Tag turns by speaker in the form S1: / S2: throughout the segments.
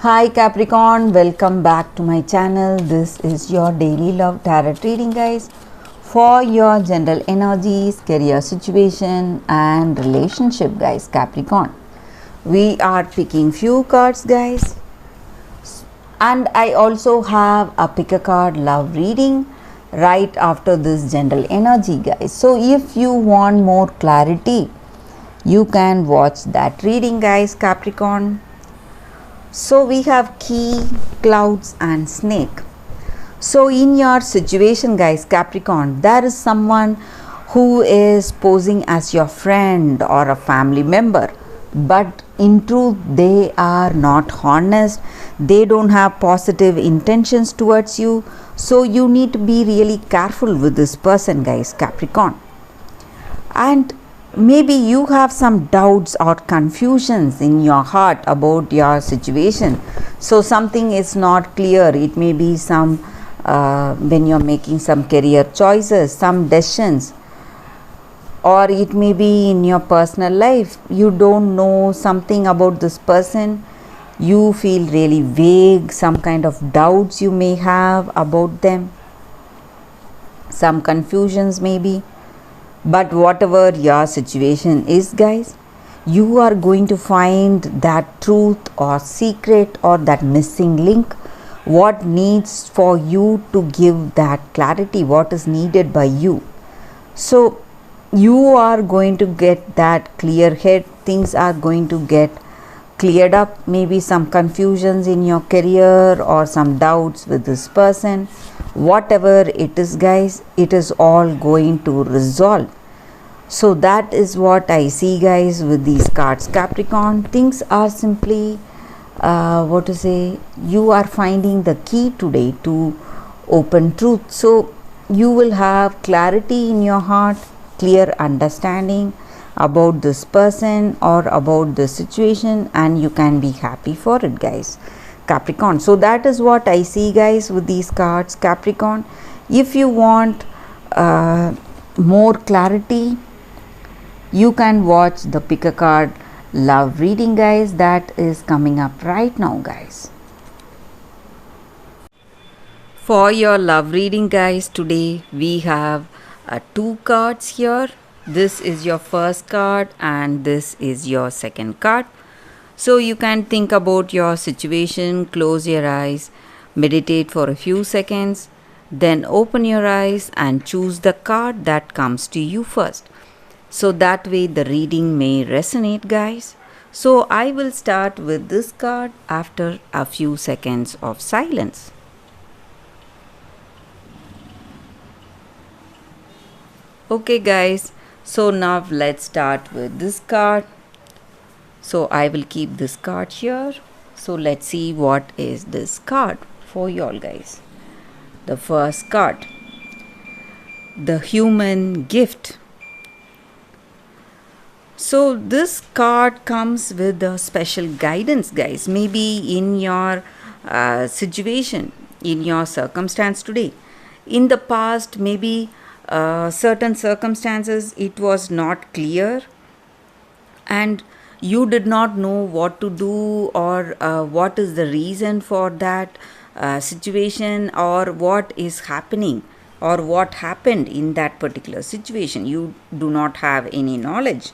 S1: Hi Capricorn, welcome back to my channel. This is your daily love tarot reading, guys, for your general energies, career situation and relationship, guys. Capricorn, we are picking few cards, guys, and I also have a pick a card love reading right after this general energy, guys. So if you want more clarity, you can watch that reading, guys. Capricorn, so we have key, clouds and snake. So in your situation, guys, Capricorn, there is someone who is posing as your friend or a family member, but in truth they are not honest. They don't have positive intentions towards you. So you need to be really careful with this person, guys, Capricorn. And maybe you have some doubts or confusions in your heart about your situation. So something is not clear. It may be some when you're making some career choices, some decisions, or it may be in your personal life. You don't know something about this person. You feel really vague, some kind of doubts you may have about them, some confusions maybe. But whatever your situation is, guys, you are going to find that truth or secret or that missing link, what needs for you to give that clarity, what is needed by you. So you are going to get that clear head. Things are going to get cleared up. Maybe some confusions in your career or some doubts with this person. Whatever it is, guys, it is all going to resolve. So that is what I see, guys, with these cards, Capricorn. Things are simply you are finding the key today to open truth. So you will have clarity in your heart, clear understanding about this person or about the situation, and you can be happy for it, guys, Capricorn. So that is what I see, guys, with these cards, Capricorn. If you want more clarity, you can watch the pick a card love reading, guys, that is coming up right now, guys. For your love reading, guys, today we have two cards here. This is your first card and this is your second card. So you can think about your situation, close your eyes, meditate for a few seconds, then open your eyes and choose the card that comes to you first. So that way the reading may resonate, guys. So I will start with this card after a few seconds of silence. Okay, guys, so now let's start with this card. So I will keep this card here. So let's see what is this card for y'all, guys. The first card, the human gift. So this card comes with a special guidance, guys. Maybe in your situation, in your circumstance today. In the past, maybe certain circumstances, it was not clear and you did not know what to do or what is the reason for that situation or what is happening or what happened in that particular situation. You do not have any knowledge.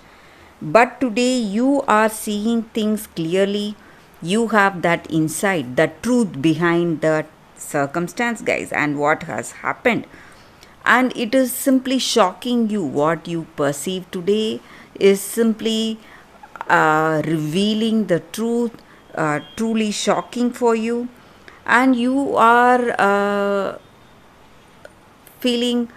S1: But today you are seeing things clearly. You have that insight, the truth behind that circumstance, guys, and what has happened. And it is simply shocking you. What you perceive today is simply revealing the truth, truly shocking for you. And you are feeling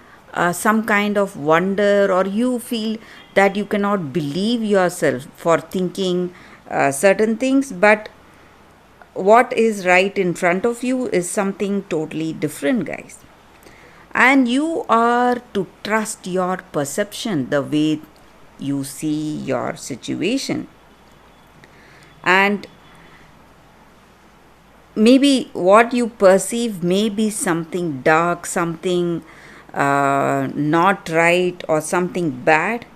S1: some kind of wonder, or you feel that you cannot believe yourself for thinking certain things, but what is right in front of you is something totally different, guys. And you are to trust your perception, the way you see your situation. And maybe what you perceive may be something dark, something not right, or something bad,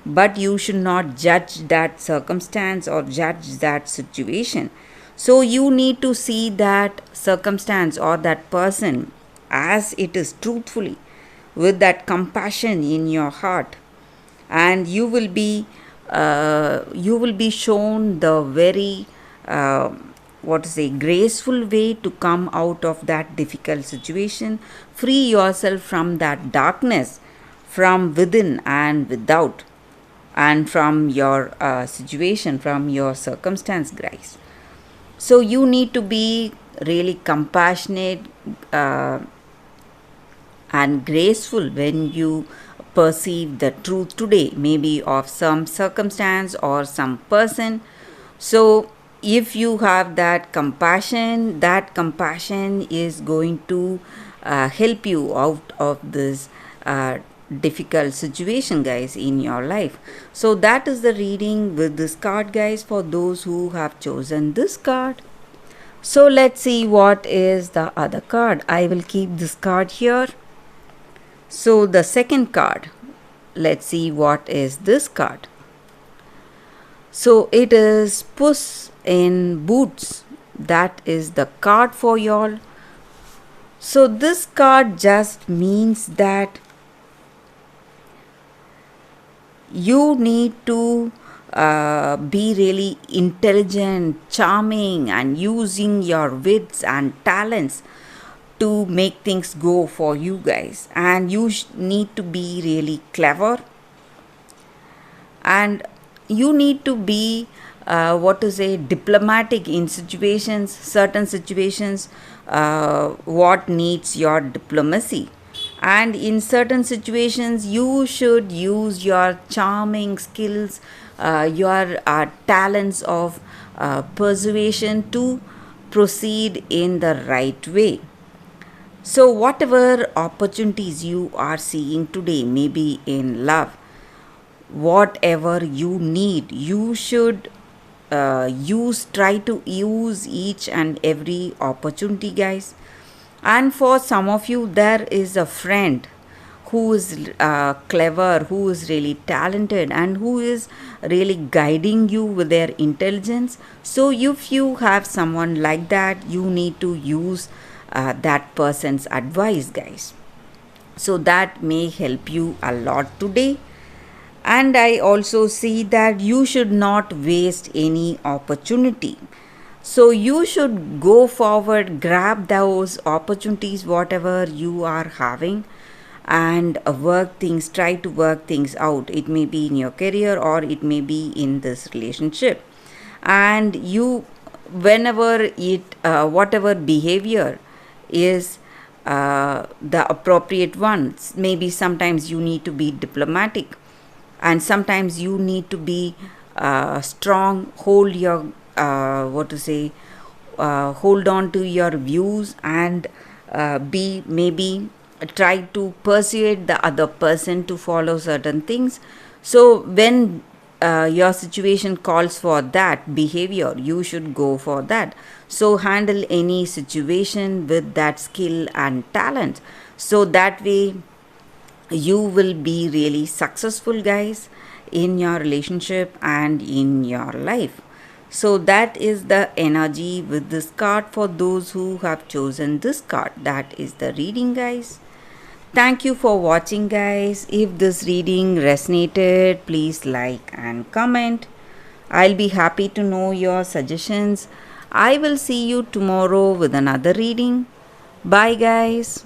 S1: but you should not judge that circumstance or judge that situation. So you need to see that circumstance or that person as it is truthfully, with that compassion in your heart, and you will be shown the very what to say graceful way to come out of that difficult situation, free yourself from that darkness from within and without, and from your situation, from your circumstance, guys. So you need to be really compassionate uh, and graceful when you perceive the truth today, maybe of some circumstance or some person. So if you have that compassion is going to help you out of this difficult situation, guys, in your life. So that is the reading with this card, guys, for those who have chosen this card. So let's see what is the other card. I will keep this card here. So the second card, let's see what is this card. So it is Puss in Boots. That is the card for y'all. So this card just means that you need to be really intelligent, charming, and using your wits and talents to make things go for you, guys. And you need to be really clever, and you need to be what to say diplomatic in situations, certain situations what needs your diplomacy, and in certain situations you should use your charming skills, your talents of persuasion to proceed in the right way. So whatever opportunities you are seeing today, maybe in love, whatever you need, you should try to use each and every opportunity, guys. And for some of you, there is a friend who is clever, who is really talented, and who is really guiding you with their intelligence. So if you have someone like that, you need to use that person's advice, guys. So that may help you a lot today. And I also see that you should not waste any opportunity. So you should go forward, grab those opportunities, whatever you are having, and try to work things out. It may be in your career or it may be in this relationship. And you, whenever whatever behavior is the appropriate ones, maybe sometimes you need to be diplomatic, and sometimes you need to be strong, hold your hold on to your views, and be maybe try to persuade the other person to follow certain things. So when your situation calls for that behavior, you should go for that. So handle any situation with that skill and talent, so that way you will be really successful, guys, in your relationship and in your life. So that is the energy with this card for those who have chosen this card. That is the reading, guys. Thank you for watching, guys. If this reading resonated, please like and comment. I'll be happy to know your suggestions. I will see you tomorrow with another reading. Bye, guys.